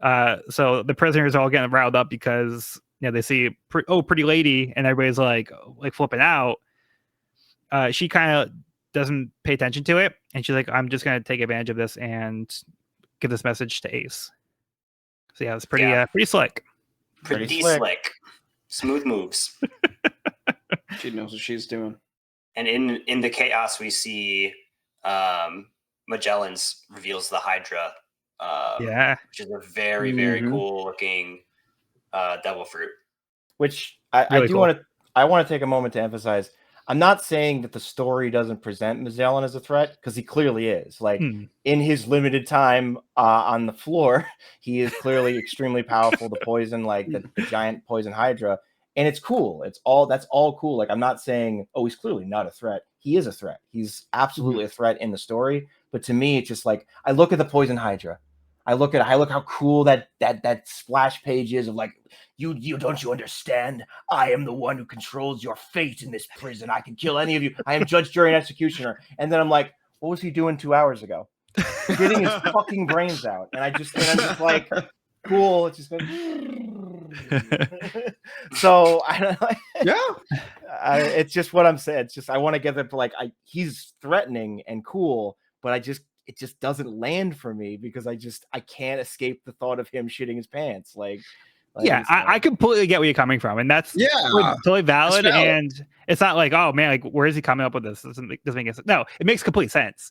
So the prisoners all getting riled up because they see pretty lady, and everybody's like flipping out. She kind of doesn't pay attention to it, and she's like, "I'm just gonna take advantage of this and give this message to Ace." So yeah, it's pretty slick. Pretty slick. Smooth moves. She knows what she's doing. And in the chaos, we see Magellan's reveals the Hydra. Which is a very, very cool looking devil fruit. Which I do want to take a moment to emphasize. I'm not saying that the story doesn't present Magellan as a threat, because he clearly is. Like in his limited time on the floor, he is clearly extremely powerful. The poison, like the giant poison Hydra, and it's cool. That's all cool. Like I'm not saying, oh, he's clearly not a threat. He is a threat. He's absolutely a threat in the story. But to me, it's just like I look at the poison Hydra. I look how cool that splash page is of like, you don't you understand? I am the one who controls your fate in this prison. I can kill any of you. I am judge, jury, and executioner. And then I'm like, what was he doing 2 hours ago? Getting his fucking brains out. And I'm just like, cool. It's just like, so I don't know. It's just what I'm saying. It's just I want to get them to like he's threatening and cool, but it just doesn't land for me because I can't escape the thought of him shitting his pants. I completely get where you're coming from, and that's totally valid. And it's not like, oh man, like where is he coming up with this? Doesn't make sense. No, it makes complete sense.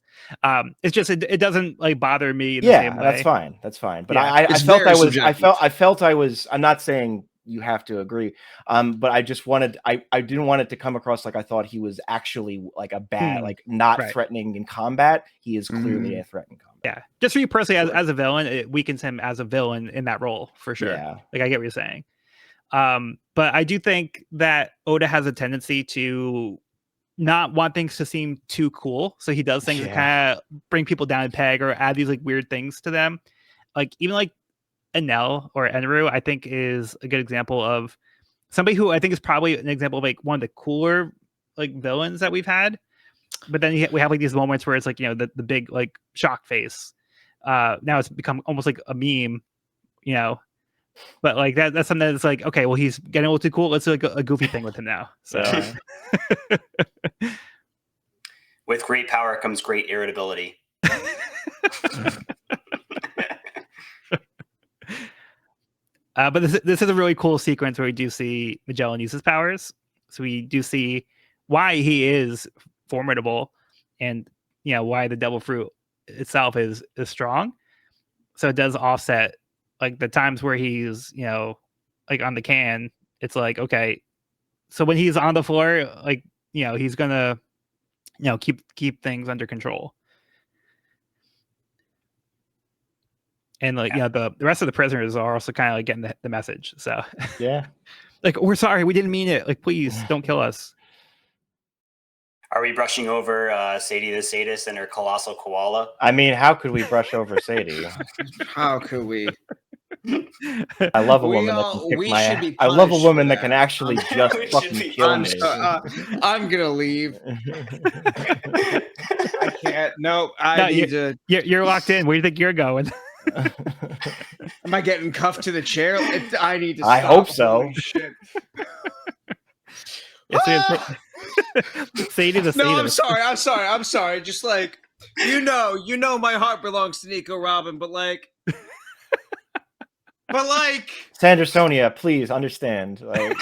It's just it doesn't like bother me in the same way. That's fine. But I felt I was. I'm not saying you have to agree, but I just wanted. I didn't want it to come across like I thought he was actually like a bad, like not threatening in combat. He is clearly a threat in combat. Yeah, just for you personally, as a villain, it weakens him as a villain in that role for sure. Yeah, like I get what you're saying. But I do think that Oda has a tendency to not want things to seem too cool, so he does things to kind of bring people down a peg or add these like weird things to them. Like even like Enel or Enru, I think is a good example of somebody who I think is probably an example of like one of the cooler like villains that we've had. But then we have like these moments where it's like the big like shock face. Now it's become almost like a meme, But like that's something that's like, okay, well he's getting a little too cool. Let's do like a goofy thing with him now. So with great power comes great irritability. But this is a really cool sequence where we do see Magellan use his powers. So we do see why he is formidable, and why the devil fruit itself is strong. So it does offset like the times where he's like on the can. It's like, okay, So when he's on the floor, like, he's gonna, keep things under control. And like, the rest of the prisoners are also kind of like getting the message. So Yeah. like, we're sorry, we didn't mean it. Like, please don't kill us. Are we brushing over Sadie the Sadist and her colossal koala? I mean, how could we brush over Sadie? How could we? I love a We woman that all- can kick we my should ass. be I love a punished woman for that can that. actually just We should fucking be kill I'm me. I'm gonna leave. I can't. No, I No, need to. You're locked in. Where do you think you're going? Am I getting cuffed to the chair? I need to. I Stop. hope so. Holy shit. Sadie the No, Sadist. I'm sorry. Just like you know, my heart belongs to Nico Robin, but like, Sandra Sonia, please understand. Like,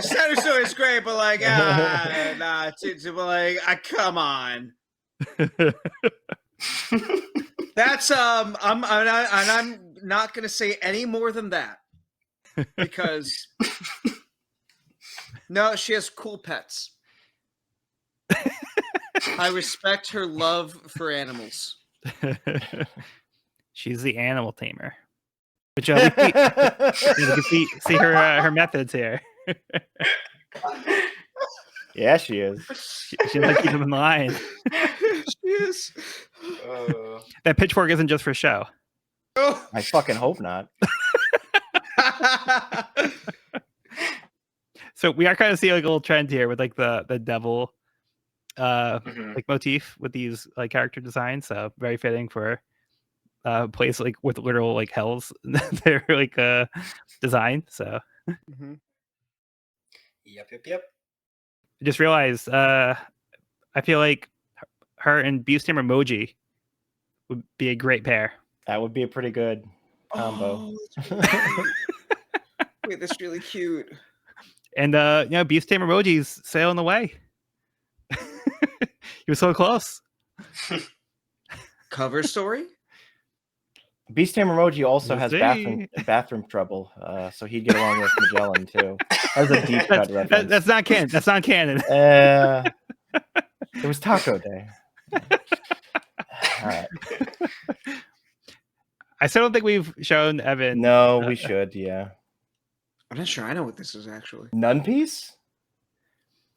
Sandra Story is great, but like, nah, but like, come on. That's I'm not gonna say any more than that because no, she has cool pets. I respect her love for animals. She's the animal tamer. Which we can see her methods here. yeah, she is. She like keep them in line. She is. That pitchfork isn't just for show. Oh. I fucking hope not. So we are kind of seeing like a little trend here with like the devil like motif with these like character designs. So very fitting for place like with literal like hells they're like designed. So Yep. I just realized I feel like her and Beastam Emoji would be a great pair. That would be a pretty good combo. Oh, wait, that's really cute. And Beastam Emoji's sailing away. He was so close. Cover story? Beast Tamer Emoji also We'll has see. bathroom trouble, so he'd get along with Magellan too. That was a deep cut reference. That's not canon. That's not canon. It was Taco Day. All right. I still don't think we've shown Evan. No, we should. Yeah. I'm not sure I know what this is actually. Nun piece?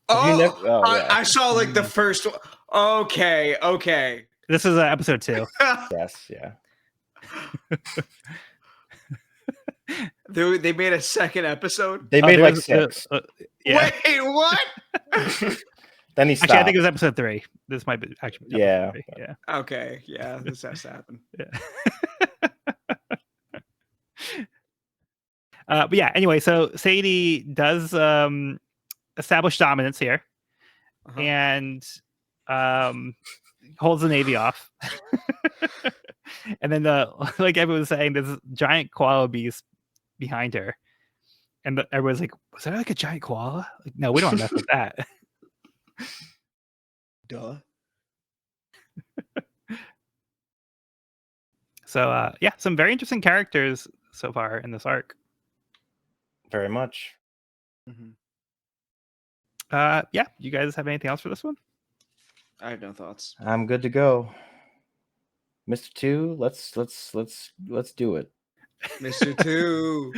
Oh, yeah. I saw like the first one. Okay. This is episode 2. Yes, yeah. They made a second episode. They made like 6. Yeah. Wait, what? Then he stopped. Actually, I think it was episode 3. This might be actually Yeah. 3. Yeah. Okay, yeah, this has to happen. Yeah. But yeah, anyway, so Sadie does establish dominance here and holds the Navy off. And then like everyone was saying, there's a giant koala beast behind her. And everyone's like, was that like a giant koala? Like, no, we don't mess with that. Duh. So yeah, some very interesting characters so far in this arc. Very much. Yeah, you guys have anything else for this one? I have no thoughts. I'm good to go. Mr. 2, let's do it. Mr. 2.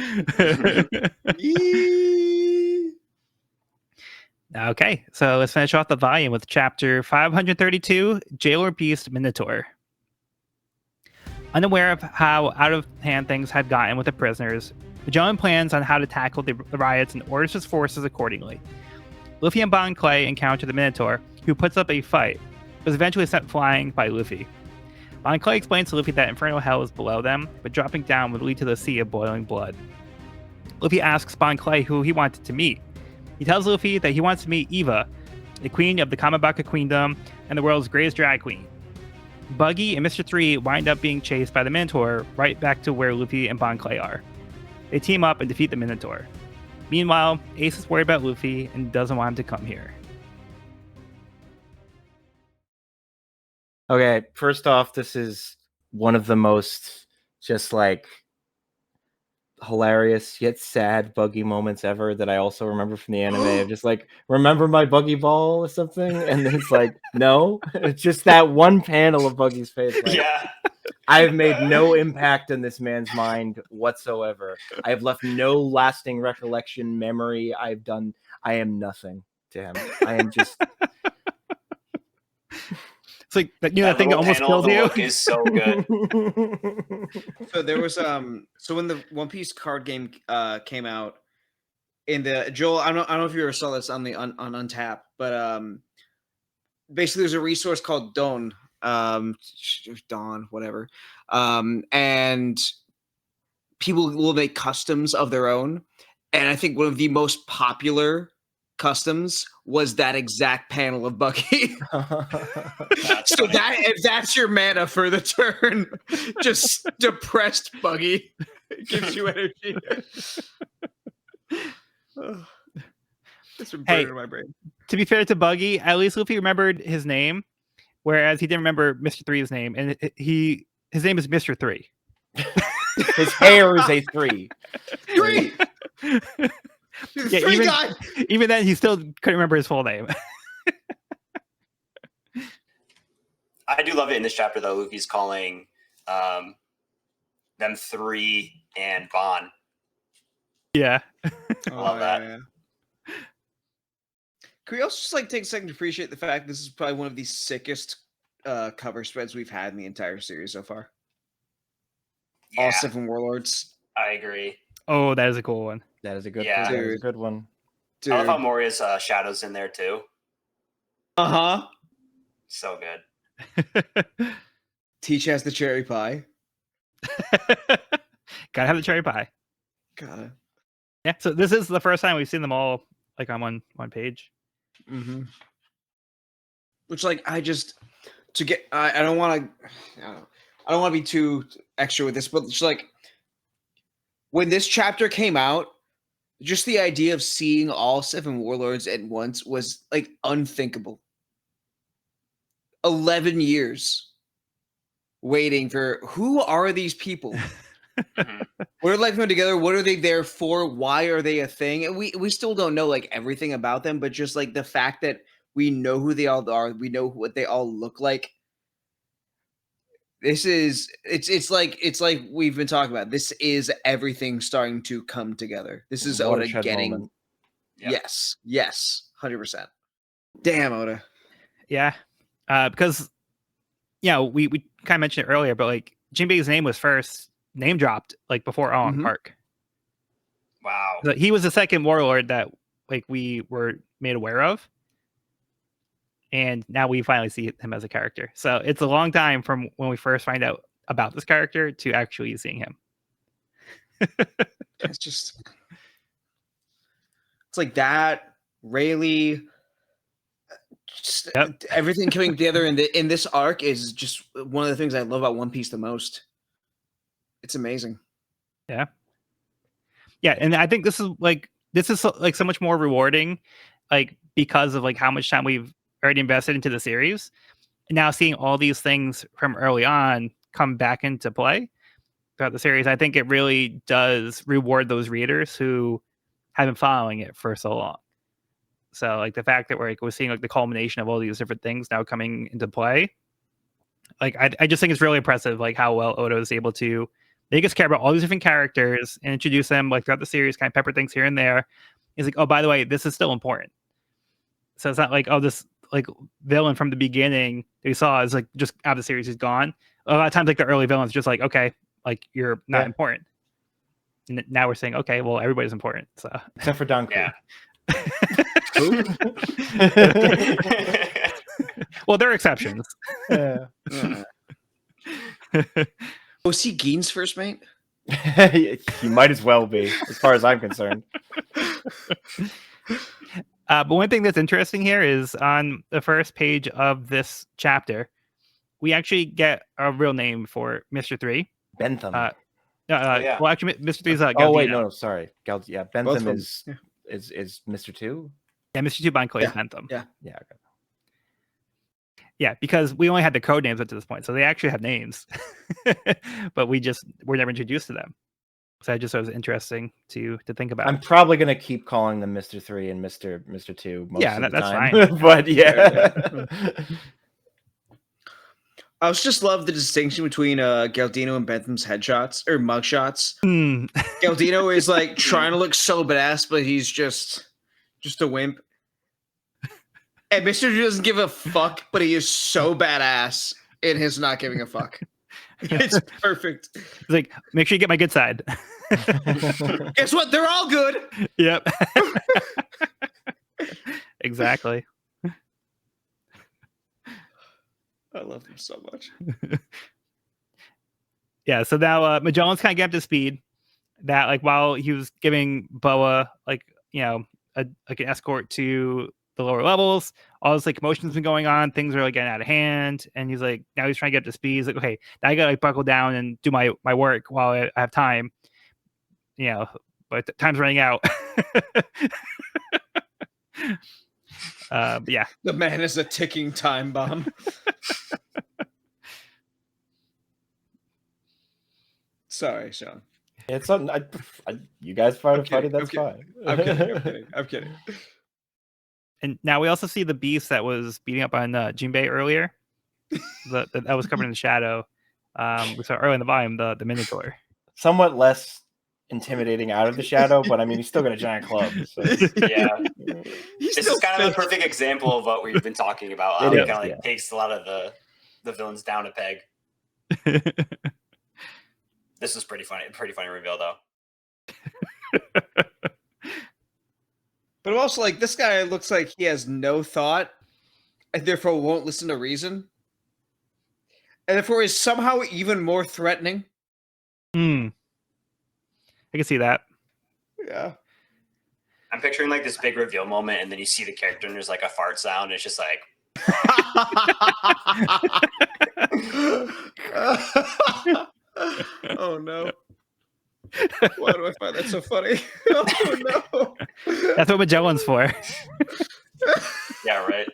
Okay, so let's finish off the volume with chapter 532, Jailer Beast Minotaur. Unaware of how out of hand things had gotten with the prisoners, Magellan plans on how to tackle the riots and orders his forces accordingly. Luffy and Bon Clay encounter the Minotaur, who puts up a fight, but is eventually sent flying by Luffy. Bon Clay explains to Luffy that Infernal Hell is below them, but dropping down would lead to the sea of boiling blood. Luffy asks Bon Clay who he wanted to meet. He tells Luffy that he wants to meet Eva, the queen of the Kamabaka Queendom and the world's greatest drag queen. Buggy and Mr. 3 wind up being chased by the Minotaur right back to where Luffy and Bon Clay are. They team up and defeat the Minotaur. Meanwhile, Ace is worried about Luffy and doesn't want him to come here. Okay, first off, this is one of the most just like hilarious yet sad buggy moments ever that I also remember from the anime of just like, remember my buggy ball or something? And then it's like, no, it's just that one panel of Buggy's face. Like, Yeah. I have made no impact in this man's mind whatsoever. I have left no lasting recollection, memory. I am nothing to him. I am just. It's like that, that thing that little almost panel of killed the you. look is so good. So there was so when the One Piece card game came out in the Joel, I don't know if you ever saw this on the on Untap, but basically there's a resource called Dawn, whatever, and people will make customs of their own, and I think one of the most popular customs was that exact panel of Bucky. That's So funny. that if that's your mana for the turn, just depressed Buggy gives you energy. That's been burning in my brain. To be fair to Buggy, at least Luffy remembered his name, whereas he didn't remember Mr. Three's name, and his name is Mr. Three. His hair is a 3. Three. Yeah, Three guy. even then, he still couldn't remember his full name. I do love it in this chapter though. Luffy's calling them 3 and Vaughn. Yeah. Love that. Yeah. Can we also just like take a second to appreciate the fact this is probably one of the sickest cover spreads we've had in the entire series so far? Yeah, All 7 warlords. I agree. Oh, that is a cool one. That is a good. Yeah. That is a Dude. good one. Dude. I love how Moria's shadows in there too. Uh-huh. So good. Teach has the cherry pie. Gotta have the cherry pie. Gotta. Yeah. So this is the first time we've seen them all like on one page. Mm-hmm. Which, like, I just to get. I don't want to. I don't want to be too extra with this, but just like when this chapter came out, just the idea of seeing all 7 warlords at once was like unthinkable. 11 years waiting for who are these people? Mhm. What are they like together? What are they there for? Why are they a thing? And we still don't know like everything about them, but just like the fact that we know who they all are, we know what they all look like. This is it's like we've been talking about. This is everything starting to come together. This is Oda Watershed getting moment. Yep. yes, 100%. Damn, Oda. Yeah. Because we kind of mentioned it earlier, but like Jimbei's name was first name dropped like before Along Mhm. Park. Wow. So he was the second warlord that like we were made aware of. And now we finally see him as a character. So it's a long time from when we first find out about this character to actually seeing him. It's just it's like that Rayleigh. Just Yep. everything coming together in this arc is just one of the things I love about One Piece the most. It's amazing. Yeah, and I think this is so much more rewarding, like because of like how much time we've already invested into the series. And now seeing all these things from early on come back into play throughout the series, I think it really does reward those readers who have been following it for so long. So like the fact that we're seeing like the culmination of all these different things now coming into play, like I just think it's really impressive like how well Oda is able to make us care about all these different characters and introduce them like throughout the series, kind of pepper things here and there. He's like, oh, by the way, this is still important. So it's not like, oh, this like villain from the beginning that we saw is like just out of the series, he's gone. A lot of times like the early villains just like, okay, like you're not important. And now we're saying, okay, well, everybody's important. So Except for Don Creek. Yeah. Well, there are exceptions. Yeah. Was he Gein's first mate? He might as well be, as far as I'm concerned. But one thing that's interesting here is on the first page of this chapter, we actually get a real name for Mr. Three. Bentham. Yeah. Well, actually, Mr. Three is oh wait, Galdino. no, sorry. Yeah, Both Bentham of them. is Mr. 2? Yeah, Mr. Two Banco is Yeah. Bentham. Yeah. Yeah, okay. Yeah, because we only had the code names up to this point, so they actually have names, but we're never introduced to them. So that just was interesting to think about. I'm probably gonna keep calling them Mr. 3 and Mr. 2 most Yeah, of the that's time. fine. But yeah. I also just love the distinction between Galdino and Bentham's headshots or mugshots. Hmm. Galdino is like trying to look so badass, but he's just a wimp. And Mr. 3 doesn't give a fuck, but he is so badass in his not giving a fuck. It's perfect. He's like, make sure you get my good side. Guess what? They're all good. Yep. Exactly. I love them so much. Yeah, so now Magellan's kind of get up to speed. That like while he was giving Boa like an escort to the lower levels, all this like commotion's been going on. Things are like getting out of hand, and he's like now he's trying to get up to speed. He's like, okay, now I gotta like buckle down and do my work while I have time. But time's running out. But yeah, The man is a ticking time bomb. Sorry, Sean. It's something. You guys fight kidding, that's I'm fine. I'm kidding. and now we also see the beast that was beating up on Jimbei earlier. That was covered in shadow. We saw early in the volume the Minotaur. Somewhat less intimidating out of the shadow, but I mean, he's still got a giant club. So. Yeah. This is kind of a perfect example of what we've been talking about. How It it is, kind of like yeah. takes a lot of the villains down a peg. This was pretty funny reveal though. But I'm also like, this guy looks like he has no thought and therefore won't listen to reason. And therefore is somehow even more threatening. I can see that. Yeah. I'm picturing like this big reveal moment, and then you see the character, and there's like a fart sound. And it's just like, Oh no. Why do I find that so funny? Oh no. That's what Magellan's for. yeah, right.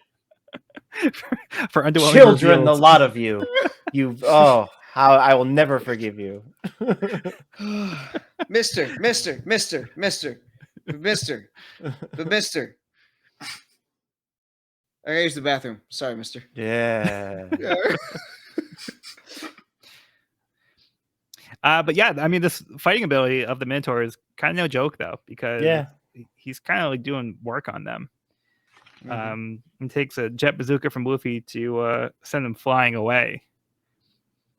For underwhelming Children, reveals. the lot of you. How I will never forgive you. Mister. I gotta use the bathroom. Sorry, mister. Yeah. But yeah, I mean, this fighting ability of the Minotaur is kind of no joke though, because he's kind of like doing work on them. It takes a jet bazooka from Luffy to send them flying away.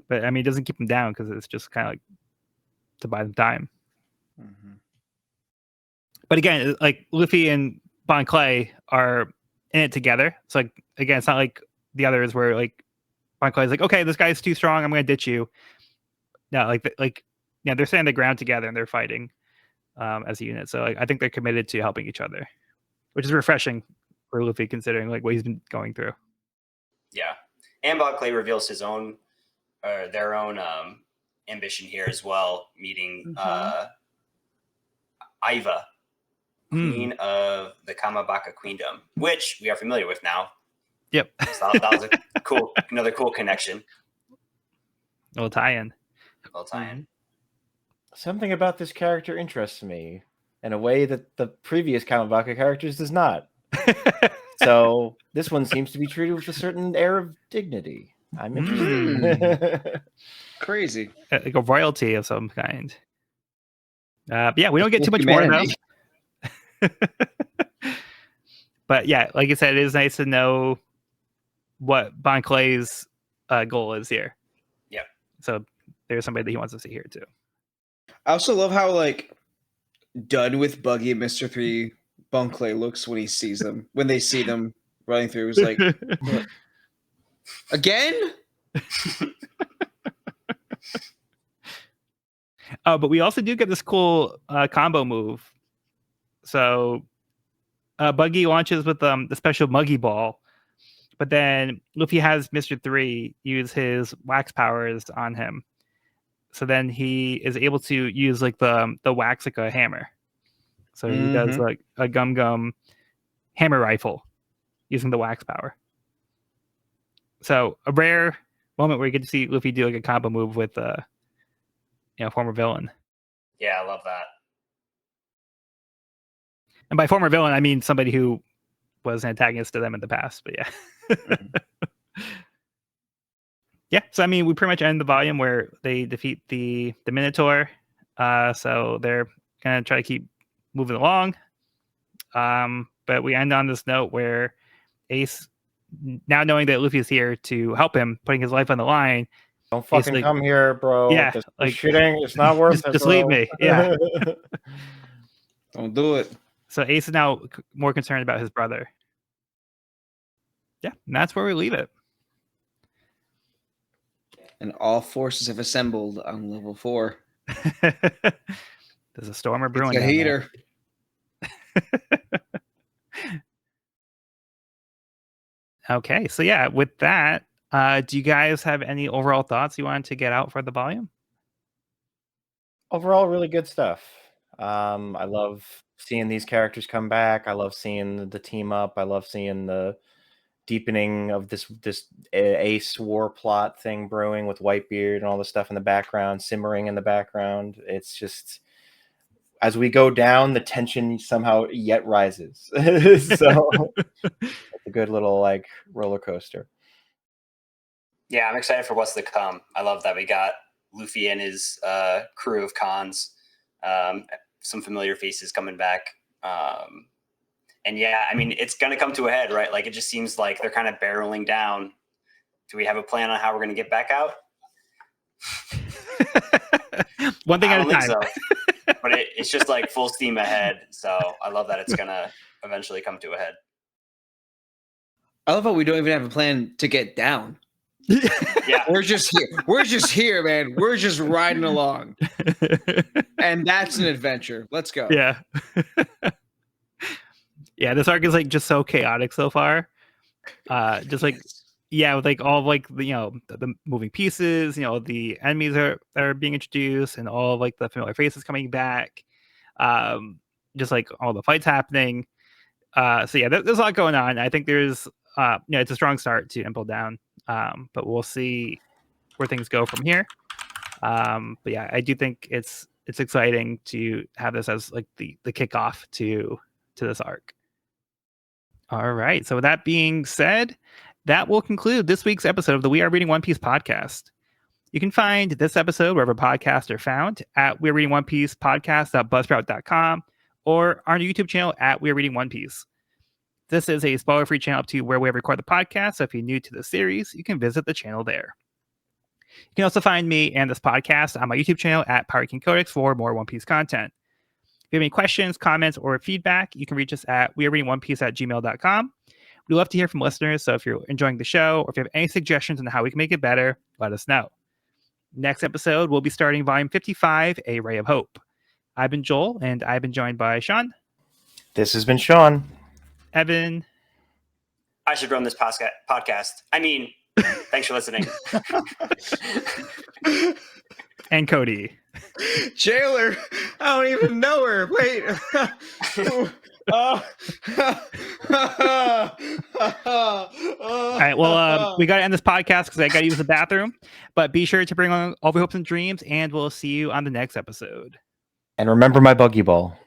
But I mean, it doesn't keep them down because it's just kind of like to buy them time. But again, like Luffy and Bon Clay are in it together. So like again, it's not like the others where like Bon Clay's like, okay, this guy's too strong, I'm gonna ditch you. No, they're standing the ground together and they're fighting as a unit. So like, I think they're committed to helping each other, which is refreshing for Luffy considering like what he's been going through. Yeah, and Bob Clay reveals their own ambition here as well, meeting Iva, Queen of the Kamabaka Queendom, which we are familiar with now. Yep. So that was another cool connection. Little tie-in. Something about this character interests me in a way that the previous Kamabaka characters does not. So this one seems to be treated with a certain air of dignity. I'm interested. Crazy. Like a royalty of some kind. But yeah, we don't get too much more though. But yeah, like I said, it is nice to know what Bon Clay's goal is here. Yeah. So there's somebody that he wants to see here too. I also love how like done with Buggy and Mr. 3 Bon Clay looks when he sees them. When they see them running through, it's like, what? Again? But we also do get this cool combo move. So Buggy launches with the special Muggy Ball, but then Luffy has Mr. 3 use his wax powers on him. So then he is able to use like the wax like a hammer. So he does like a gum hammer rifle using the wax power. So a rare moment where you get to see Luffy do like a combo move with former villain. Yeah, I love that. And by former villain, I mean somebody who was an antagonist to them in the past. But yeah. Yeah, so I mean, we pretty much end the volume where they defeat the Minotaur. So they're gonna try to keep moving along. But we end on this note where Ace, now knowing that Luffy's here to help him, putting his life on the line. Don't fucking like, come here, bro. Yeah, This like shitting. It's not worth it. just bro. leave me. Yeah. Don't do it. So Ace is now more concerned about his brother. Yeah, and that's where we leave it. And all forces have assembled on level 4. There's a storm brewing. It's a heater. Okay, so yeah, with that, do you guys have any overall thoughts you wanted to get out for the volume? Overall, really good stuff. I love seeing these characters come back. I love seeing the team up. I love seeing the deepening of this Ace war plot thing brewing with Whitebeard and all the stuff in the background, simmering in the background. It's just, as we go down, the tension somehow yet rises. So it's a good little like roller coaster. Yeah, I'm excited for what's to come. I love that we got Luffy and his crew of cons, some familiar faces coming back. And yeah, I mean, it's going to come to a head, right? Like, it just seems like they're kind of barreling down. Do we have a plan on how we're going to get back out? One thing at a time. So. But it's just like full steam ahead. So I love that it's going to eventually come to a head. I love how we don't even have a plan to get down. Yeah, we're just here, man. We're just riding along. And that's an adventure. Let's go. Yeah. Yeah, this arc is like just so chaotic so far. Just like, yeah, with like all of, like the moving pieces, the enemies that are being introduced, and all of, like the familiar faces coming back. Just like all the fights happening. So yeah, there's a lot going on. I think there's it's a strong start to Impel Down. But we'll see where things go from here. But yeah, I do think it's exciting to have this as like the kickoff to this arc. All right. So with that being said, that will conclude this week's episode of the We Are Reading One Piece podcast. You can find this episode wherever podcasts are found at We're Reading One Piece podcast.buzzsprout.com or on our YouTube channel at We're Reading One Piece. This is a spoiler-free channel up to where we record the podcast, so if you're new to the series, you can visit the channel there. You can also find me and this podcast on my YouTube channel at Pirate King Codex for more One Piece content. If you have any questions, comments, or feedback, you can reach us at wearereadingonepiece@gmail.com. We love to hear from listeners, so if you're enjoying the show or if you have any suggestions on how we can make it better, let us know. Next episode, we'll be starting Volume 55, A Ray of Hope. I've been Joel, and I've been joined by Sean. This has been Sean. Evan. I should run this podcast. I mean, thanks for listening. And Cody. Jailer, I don't even know her. Wait. All right, well, we got to end this podcast because I got to use the bathroom. But be sure to bring on all your hopes and dreams, and we'll see you on the next episode. And remember my buggy ball.